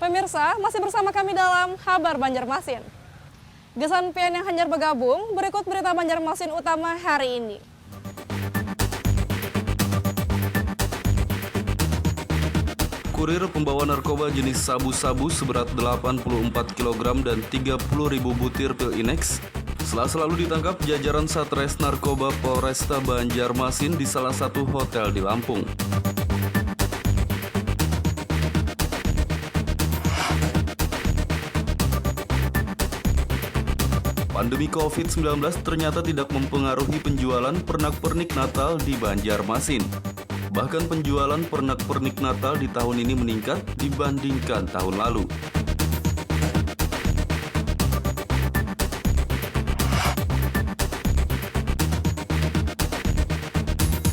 Pemirsa, masih bersama kami dalam Kabar Banjarmasin. Gesan pian yang hanyar bergabung, berikut berita Banjarmasin utama hari ini. Kurir pembawa narkoba jenis sabu-sabu seberat 84 kg dan 30.000 butir pil Inex selalu ditangkap jajaran Satres Narkoba Polresta Banjarmasin di salah satu hotel di Lampung. Pandemi COVID-19 ternyata tidak mempengaruhi penjualan pernak-pernik Natal di Banjarmasin. Bahkan penjualan pernak-pernik Natal di tahun ini meningkat dibandingkan tahun lalu.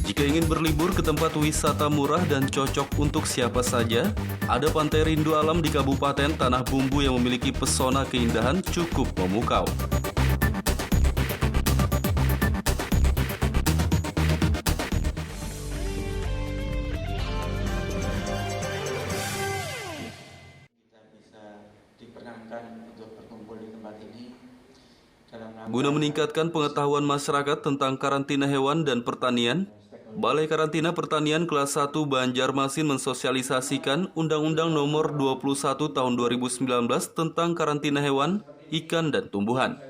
Jika ingin berlibur ke tempat wisata murah dan cocok untuk siapa saja, ada Pantai Rindu Alam di Kabupaten Tanah Bumbu yang memiliki pesona keindahan cukup memukau. Guna meningkatkan pengetahuan masyarakat tentang karantina hewan dan pertanian, Balai Karantina Pertanian Kelas 1 Banjarmasin mensosialisasikan Undang-Undang Nomor 21 Tahun 2019 tentang karantina hewan, ikan, dan tumbuhan.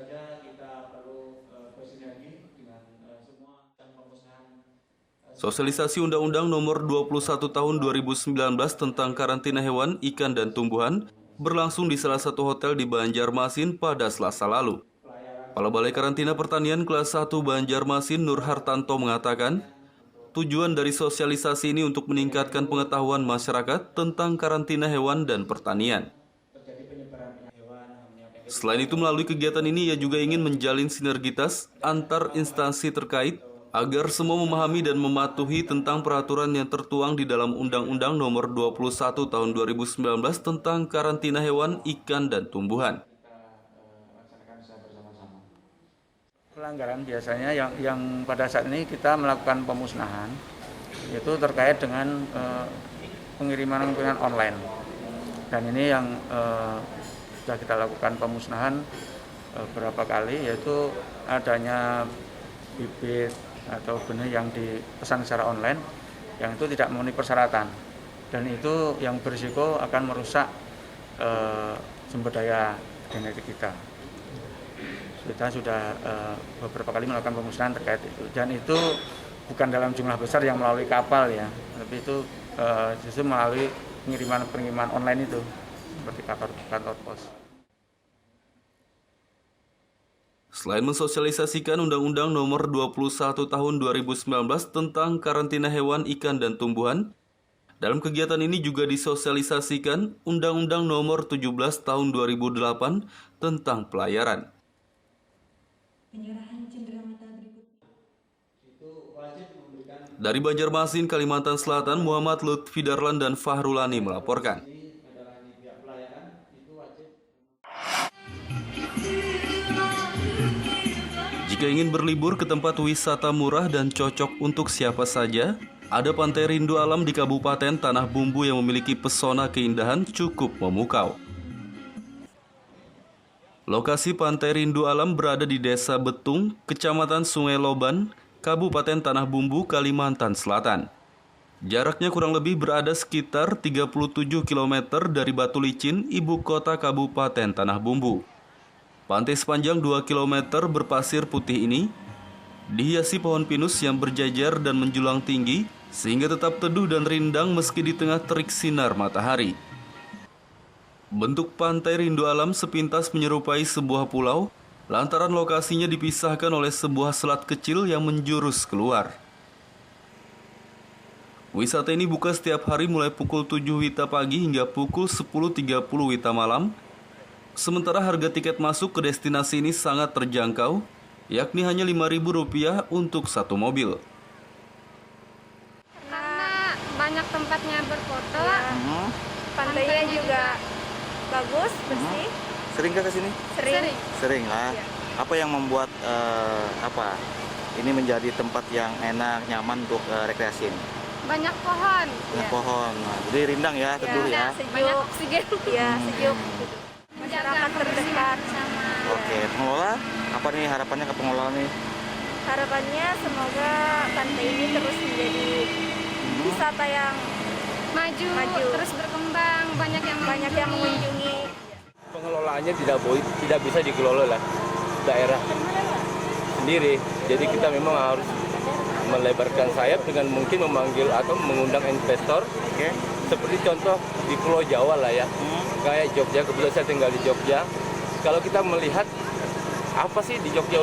Sosialisasi Undang-Undang Nomor 21 Tahun 2019 tentang karantina hewan, ikan, dan tumbuhan berlangsung di salah satu hotel di Banjarmasin pada Selasa lalu. Kepala Balai Karantina Pertanian Kelas 1 Banjarmasin Nur Hartanto mengatakan, tujuan dari sosialisasi ini untuk meningkatkan pengetahuan masyarakat tentang karantina hewan dan pertanian. Selain itu, melalui kegiatan ini ia juga ingin menjalin sinergitas antar instansi terkait agar semua memahami dan mematuhi tentang peraturan yang tertuang di dalam Undang-Undang Nomor 21 Tahun 2019 tentang karantina hewan, ikan, dan tumbuhan. Pelanggaran biasanya yang pada saat ini kita melakukan pemusnahan, yaitu terkait dengan pengiriman online. Dan ini yang sudah kita lakukan pemusnahan beberapa kali, yaitu adanya bibit atau benih yang dipesan secara online, yang itu tidak memenuhi persyaratan. Dan itu yang berisiko akan merusak sumber daya genetik kita. Kita sudah beberapa kali melakukan pemusnahan terkait itu, dan itu bukan dalam jumlah besar yang melalui kapal ya, tapi itu justru melalui pengiriman online itu seperti kantor pos. Selain mensosialisasikan Undang-Undang Nomor 21 Tahun 2019 tentang karantina hewan, ikan, dan tumbuhan, dalam kegiatan ini juga disosialisasikan Undang-Undang Nomor 17 Tahun 2008 tentang pelayaran. Dari Banjarmasin, Kalimantan Selatan, Muhammad Lutfi Darlan dan Fahrulani melaporkan. Jika ingin berlibur ke tempat wisata murah dan cocok untuk siapa saja, ada Pantai Rindu Alam di Kabupaten Tanah Bumbu yang memiliki pesona keindahan cukup memukau. Lokasi Pantai Rindu Alam berada di Desa Betung, Kecamatan Sungai Loban, Kabupaten Tanah Bumbu, Kalimantan Selatan. Jaraknya kurang lebih berada sekitar 37 km dari Batu Licin, ibu kota Kabupaten Tanah Bumbu. Pantai sepanjang 2 km berpasir putih ini dihiasi pohon pinus yang berjajar dan menjulang tinggi sehingga tetap teduh dan rindang meski di tengah terik sinar matahari. Bentuk Pantai Rindu Alam sepintas menyerupai sebuah pulau, lantaran lokasinya dipisahkan oleh sebuah selat kecil yang menjurus keluar. Wisata ini buka setiap hari mulai pukul 7 WITA pagi hingga pukul 10.30 WITA malam. Sementara harga tiket masuk ke destinasi ini sangat terjangkau, yakni hanya Rp5.000 untuk satu mobil. Karena banyak tempatnya berfoto, Pantainya juga bagus, bersih. Sering ke sini? Sering lah. Iya. Apa yang membuat ini menjadi tempat yang enak, nyaman untuk rekreasi ini? banyak pohon. Banyak pohon. Nah, jadi rindang ya, teduh ya. Banyak oksigen. Ya, sejuk gitu. Masyarakat terdekat sama. Oke, pengelola apa nih harapannya ke pengelola nih? Harapannya semoga pantai ini terus menjadi wisata yang Maju, terus berkembang, banyak yang mengunjungi. Pengelolaannya tidak bisa dikelola oleh daerah sendiri. Jadi kita memang harus melebarkan sayap dengan mungkin memanggil atau mengundang investor. Oke. Seperti contoh di Pulau Jawa lah ya. Kayak Jogja, kebetulan saya tinggal di Jogja. Kalau kita melihat apa sih di Jogja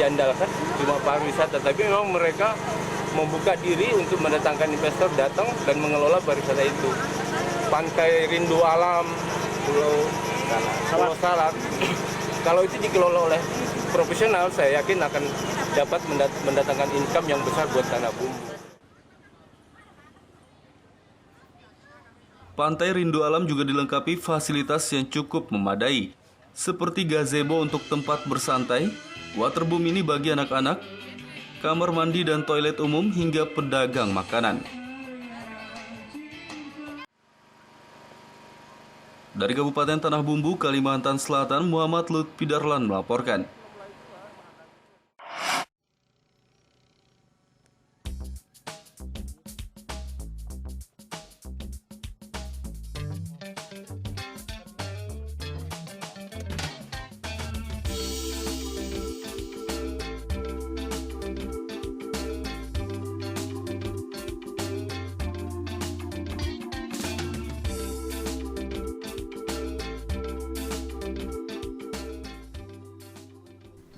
diandalkan cuma pariwisata, tapi memang mereka membuka diri untuk mendatangkan investor datang dan mengelola pariwisata itu. Pantai Rindu Alam, Pulau Salak. Kalau itu dikelola oleh profesional, saya yakin akan dapat mendatangkan income yang besar buat Tanah Bumbu. Pantai Rindu Alam juga dilengkapi fasilitas yang cukup memadai, seperti gazebo untuk tempat bersantai, waterboom ini bagi anak-anak, kamar mandi dan toilet umum hingga pedagang makanan. Dari Kabupaten Tanah Bumbu, Kalimantan Selatan, Muhammad Lutfi Darlan melaporkan.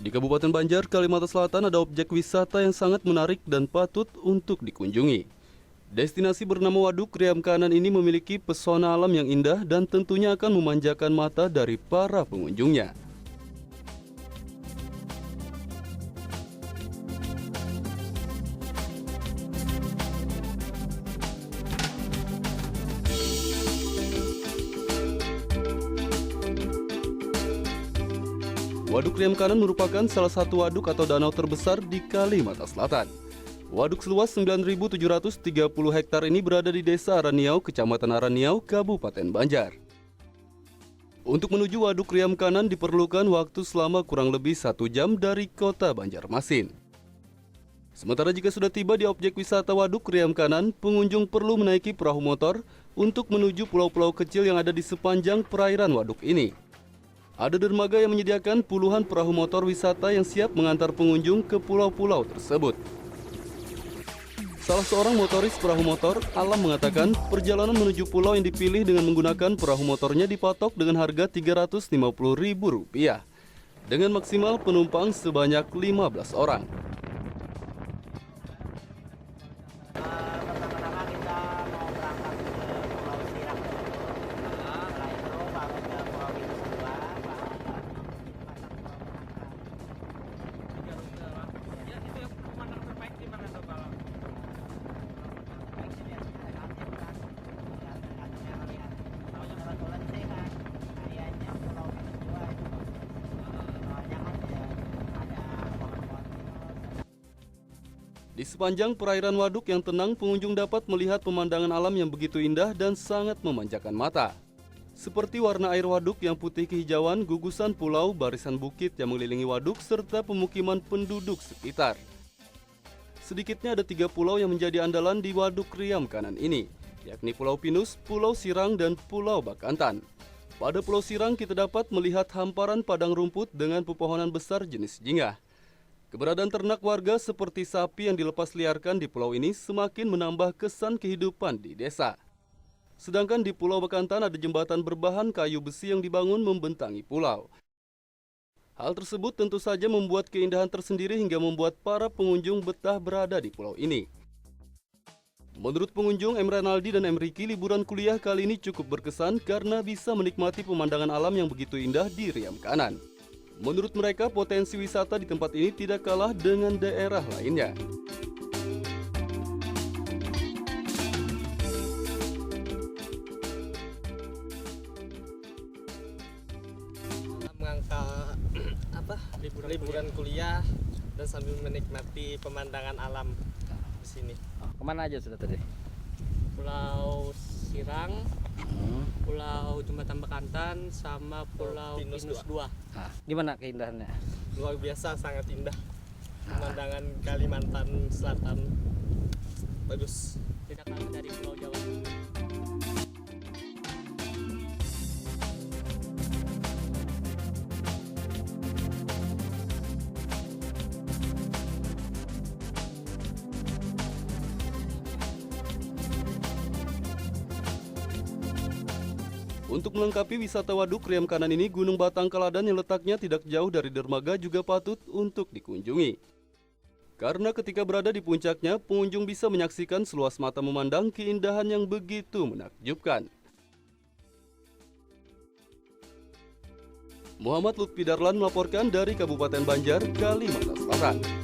Di Kabupaten Banjar, Kalimantan Selatan ada objek wisata yang sangat menarik dan patut untuk dikunjungi. Destinasi bernama Waduk Kriam Kanan ini memiliki pesona alam yang indah dan tentunya akan memanjakan mata dari para pengunjungnya. Waduk Kriam Kanan merupakan salah satu waduk atau danau terbesar di Kalimantan Selatan. Waduk seluas 9.730 hektar ini berada di Desa Araniau, Kecamatan Araniau, Kabupaten Banjar. Untuk menuju Waduk Kriam Kanan diperlukan waktu selama kurang lebih 1 jam dari kota Banjarmasin. Sementara jika sudah tiba di objek wisata Waduk Kriam Kanan, pengunjung perlu menaiki perahu motor untuk menuju pulau-pulau kecil yang ada di sepanjang perairan waduk ini. Ada dermaga yang menyediakan puluhan perahu motor wisata yang siap mengantar pengunjung ke pulau-pulau tersebut. Salah seorang motoris perahu motor, Alam, mengatakan perjalanan menuju pulau yang dipilih dengan menggunakan perahu motornya dipatok dengan harga Rp350.000 dengan maksimal penumpang sebanyak 15 orang. Di sepanjang perairan waduk yang tenang, pengunjung dapat melihat pemandangan alam yang begitu indah dan sangat memanjakan mata. Seperti warna air waduk yang putih kehijauan, gugusan pulau, barisan bukit yang mengelilingi waduk, serta pemukiman penduduk sekitar. Sedikitnya ada 3 pulau yang menjadi andalan di Waduk Kriam Kanan ini, yakni Pulau Pinus, Pulau Sirang, dan Pulau Bakantan. Pada Pulau Sirang kita dapat melihat hamparan padang rumput dengan pepohonan besar jenis jingah. Keberadaan ternak warga seperti sapi yang dilepas liarkan di pulau ini semakin menambah kesan kehidupan di desa. Sedangkan di Pulau Bakantan ada jembatan berbahan kayu besi yang dibangun membentangi pulau. Hal tersebut tentu saja membuat keindahan tersendiri hingga membuat para pengunjung betah berada di pulau ini. Menurut pengunjung M. Renaldi dan M. Riki, liburan kuliah kali ini cukup berkesan karena bisa menikmati pemandangan alam yang begitu indah di Riam Kanan. Menurut mereka, potensi wisata di tempat ini tidak kalah dengan daerah lainnya. Mengangkat liburan kuliah dan sambil menikmati pemandangan alam di sini. Kemana aja sudah tadi? Pulau Sirang, Pulau Jembatan Bekantan, sama Pulau Pinus 2. Gimana keindahannya? Luar biasa, sangat indah. Pemandangan Kalimantan Selatan bagus. Tidak kalah dari Pulau Jawa. Untuk melengkapi wisata waduk Riam Kanan ini, Gunung Batang Kaladan yang letaknya tidak jauh dari dermaga juga patut untuk dikunjungi. Karena ketika berada di puncaknya, pengunjung bisa menyaksikan seluas mata memandang keindahan yang begitu menakjubkan. Muhammad Lutfi Darlan melaporkan dari Kabupaten Banjar, Kalimantan Selatan.